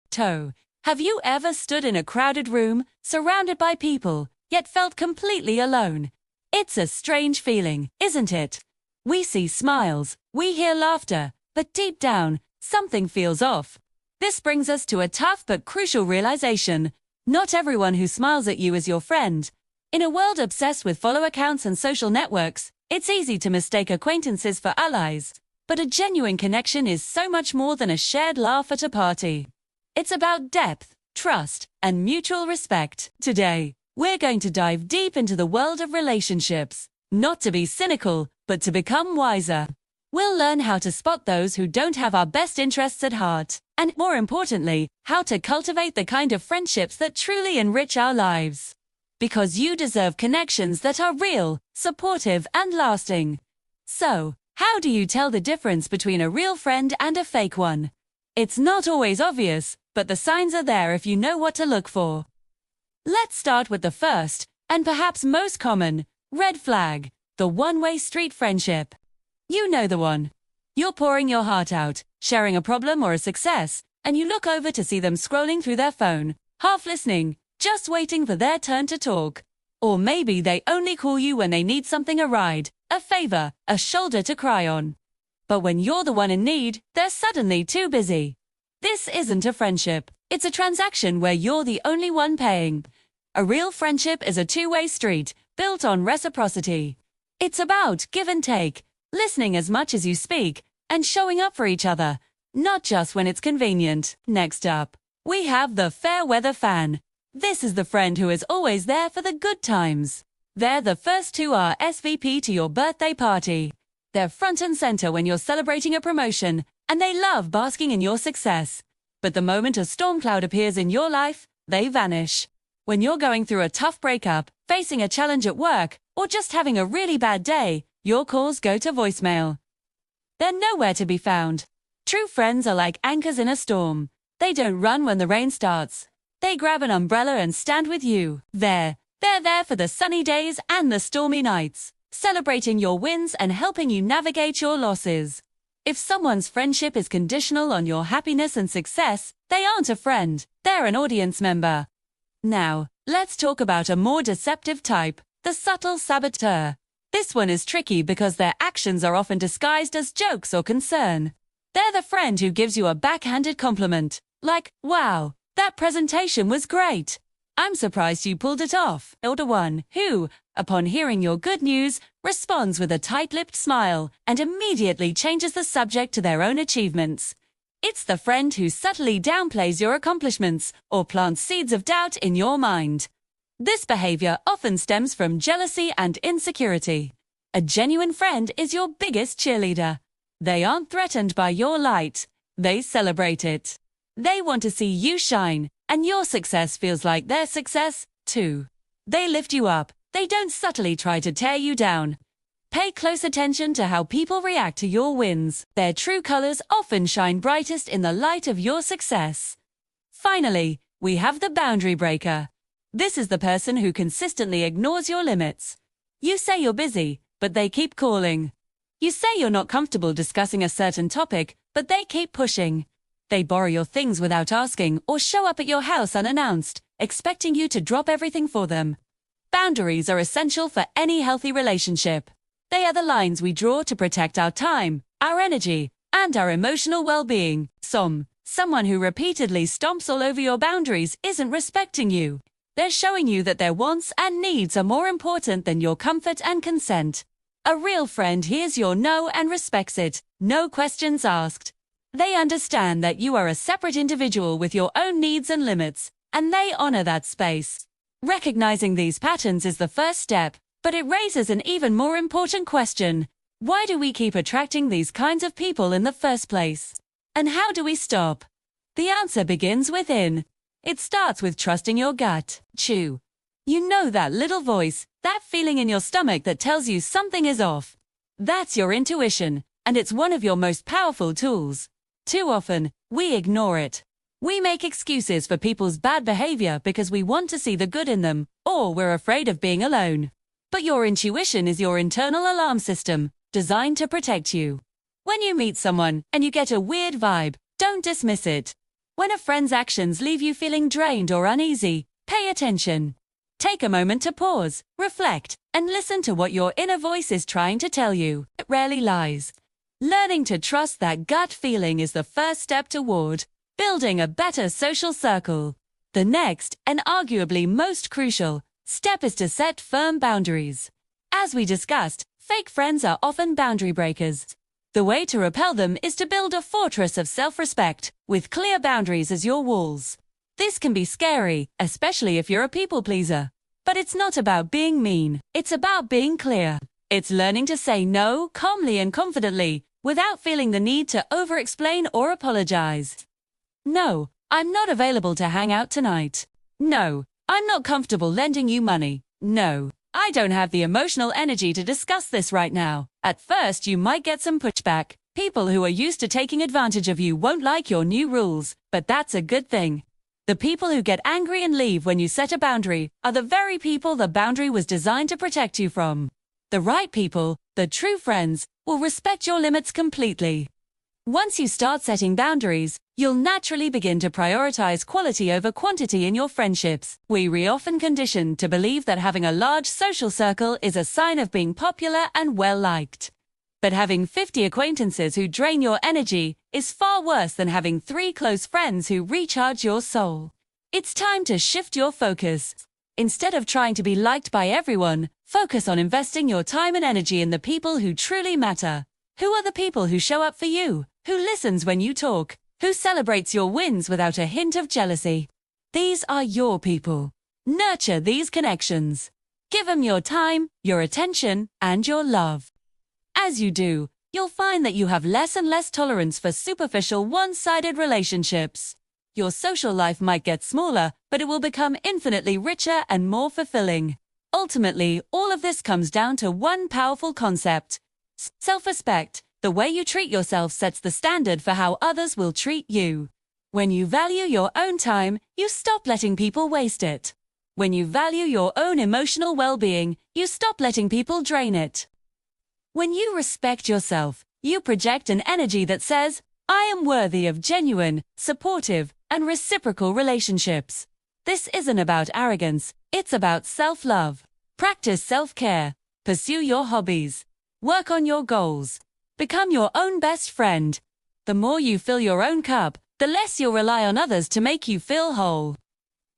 Toe. Have you ever stood in a crowded room, surrounded by people, yet felt completely alone? It's a strange feeling, isn't it? We see smiles, we hear laughter, but deep down, something feels off. This brings us to a tough but crucial realization. Not everyone who smiles at you is your friend. In a world obsessed with follower counts and social networks, it's easy to mistake acquaintances for allies. But a genuine connection is so much more than a shared laugh at a party. It's about depth, trust, and mutual respect. Today, we're going to dive deep into the world of relationships. Not to be cynical, but to become wiser. We'll learn how to spot those who don't have our best interests at heart, and more importantly, how to cultivate the kind of friendships that truly enrich our lives. Because you deserve connections that are real, supportive, and lasting. So, how do you tell the difference between a real friend and a fake one? It's not always obvious, but the signs are there if you know what to look for. Let's start with the first, and perhaps most common, red flag, the one-way street friendship. You know the one. You're pouring your heart out, sharing a problem or a success, and you look over to see them scrolling through their phone, half listening, just waiting for their turn to talk. Or maybe they only call you when they need something, a ride, a favor, a shoulder to cry on. But when you're the one in need, they're suddenly too busy. This isn't a friendship. It's a transaction where you're the only one paying. A real friendship is a two-way street, built on reciprocity. It's about give and take, listening as much as you speak, and showing up for each other, not just when it's convenient. Next up, we have the fair weather fan. This is the friend who is always there for the good times. They're the first to RSVP to your birthday party. They're front and center when you're celebrating a promotion, and they love basking in your success. But the moment a storm cloud appears in your life, they vanish. When you're going through a tough breakup, facing a challenge at work, or just having a really bad day, your calls go to voicemail. They're nowhere to be found. True friends are like anchors in a storm. They don't run when the rain starts. They grab an umbrella and stand with you. They're there for the sunny days and the stormy nights, celebrating your wins and helping you navigate your losses. If someone's friendship is conditional on your happiness and success, they aren't a friend, they're an audience member. Now, let's talk about a more deceptive type, the subtle saboteur. This one is tricky because their actions are often disguised as jokes or concern. They're the friend who gives you a backhanded compliment, like, wow, that presentation was great. I'm surprised you pulled it off. Or the one who, upon hearing your good news, responds with a tight-lipped smile and immediately changes the subject to their own achievements. It's the friend who subtly downplays your accomplishments or plants seeds of doubt in your mind. This behavior often stems from jealousy and insecurity. A genuine friend is your biggest cheerleader. They aren't threatened by your light. They celebrate it. They want to see you shine, and your success feels like their success, too. They lift you up. They don't subtly try to tear you down. Pay close attention to how people react to your wins. Their true colors often shine brightest in the light of your success. Finally, we have the boundary breaker. This is the person who consistently ignores your limits. You say you're busy, but they keep calling. You say you're not comfortable discussing a certain topic, but they keep pushing. They borrow your things without asking or show up at your house unannounced, expecting you to drop everything for them. Boundaries are essential for any healthy relationship. They are the lines we draw to protect our time, our energy, and our emotional well-being. Someone who repeatedly stomps all over your boundaries isn't respecting you. They're showing you that their wants and needs are more important than your comfort and consent. A real friend hears your no and respects it, no questions asked. They understand that you are a separate individual with your own needs and limits, and they honor that space. Recognizing these patterns is the first step, but it raises an even more important question. Why do we keep attracting these kinds of people in the first place? And how do we stop? The answer begins within. It starts with trusting your gut. You know that little voice, that feeling in your stomach that tells you something is off. That's your intuition, and it's one of your most powerful tools. Too often, we ignore it. We make excuses for people's bad behavior because we want to see the good in them, or we're afraid of being alone. But your intuition is your internal alarm system, designed to protect you. When you meet someone and you get a weird vibe, don't dismiss it. When a friend's actions leave you feeling drained or uneasy, pay attention. Take a moment to pause, reflect, and listen to what your inner voice is trying to tell you. It rarely lies. Learning to trust that gut feeling is the first step toward building a better social circle. The next, and arguably most crucial, step is to set firm boundaries. As we discussed, fake friends are often boundary breakers. The way to repel them is to build a fortress of self-respect, with clear boundaries as your walls. This can be scary, especially if you're a people pleaser. But it's not about being mean, it's about being clear. It's learning to say no calmly and confidently, without feeling the need to over-explain or apologize. No, I'm not available to hang out tonight. No, I'm not comfortable lending you money. No, I don't have the emotional energy to discuss this right now. At first, you might get some pushback. People who are used to taking advantage of you won't like your new rules, but that's a good thing. The people who get angry and leave when you set a boundary are the very people the boundary was designed to protect you from. The right people, the true friends, will respect your limits completely. Once you start setting boundaries, you'll naturally begin to prioritize quality over quantity in your friendships. We're often conditioned to believe that having a large social circle is a sign of being popular and well-liked. But having 50 acquaintances who drain your energy is far worse than having 3 close friends who recharge your soul. It's time to shift your focus. Instead of trying to be liked by everyone, focus on investing your time and energy in the people who truly matter. Who are the people who show up for you? Who listens when you talk? Who celebrates your wins without a hint of jealousy? These are your people. Nurture these connections. Give them your time, your attention, and your love. As you do, you'll find that you have less and less tolerance for superficial one-sided relationships. Your social life might get smaller, but it will become infinitely richer and more fulfilling. Ultimately, all of this comes down to one powerful concept: self-respect. The way you treat yourself sets the standard for how others will treat you. When you value your own time, you stop letting people waste it. When you value your own emotional well-being, you stop letting people drain it. When you respect yourself, you project an energy that says, I am worthy of genuine, supportive, and reciprocal relationships. This isn't about arrogance, it's about self-love. Practice self-care. Pursue your hobbies. Work on your goals. Become your own best friend. The more you fill your own cup, the less you'll rely on others to make you feel whole.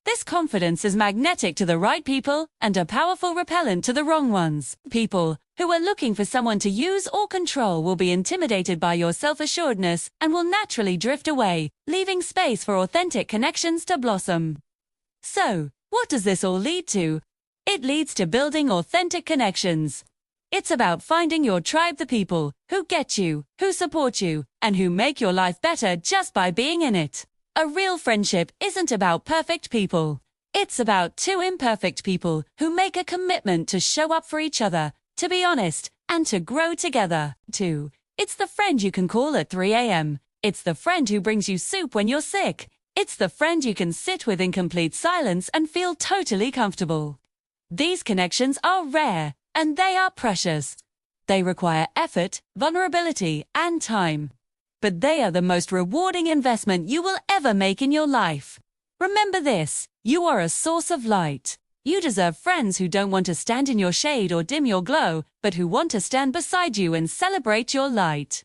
This confidence is magnetic to the right people and a powerful repellent to the wrong ones. People who are looking for someone to use or control will be intimidated by your self-assuredness and will naturally drift away, leaving space for authentic connections to blossom. So, what does this all lead to? It leads to building authentic connections. It's about finding your tribe, the people who get you, who support you, and who make your life better just by being in it. A real friendship isn't about perfect people. It's about 2 imperfect people who make a commitment to show up for each other, to be honest, and to grow together. 2. It's the friend you can call at 3 a.m. It's the friend who brings you soup when you're sick. It's the friend you can sit with in complete silence and feel totally comfortable. These connections are rare. And they are precious. They require effort, vulnerability, and time. But they are the most rewarding investment you will ever make in your life. Remember this: you are a source of light. You deserve friends who don't want to stand in your shade or dim your glow, but who want to stand beside you and celebrate your light.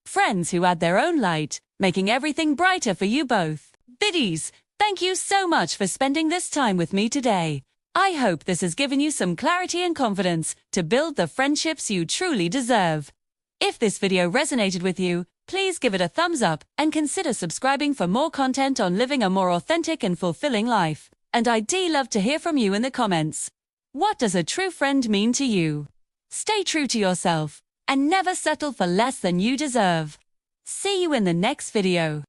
Friends who add their own light, making everything brighter for you both. Biddies, thank you so much for spending this time with me today. I hope this has given you some clarity and confidence to build the friendships you truly deserve. If this video resonated with you, please give it a thumbs up and consider subscribing for more content on living a more authentic and fulfilling life. And I'd love to hear from you in the comments. What does a true friend mean to you? Stay true to yourself and never settle for less than you deserve. See you in the next video.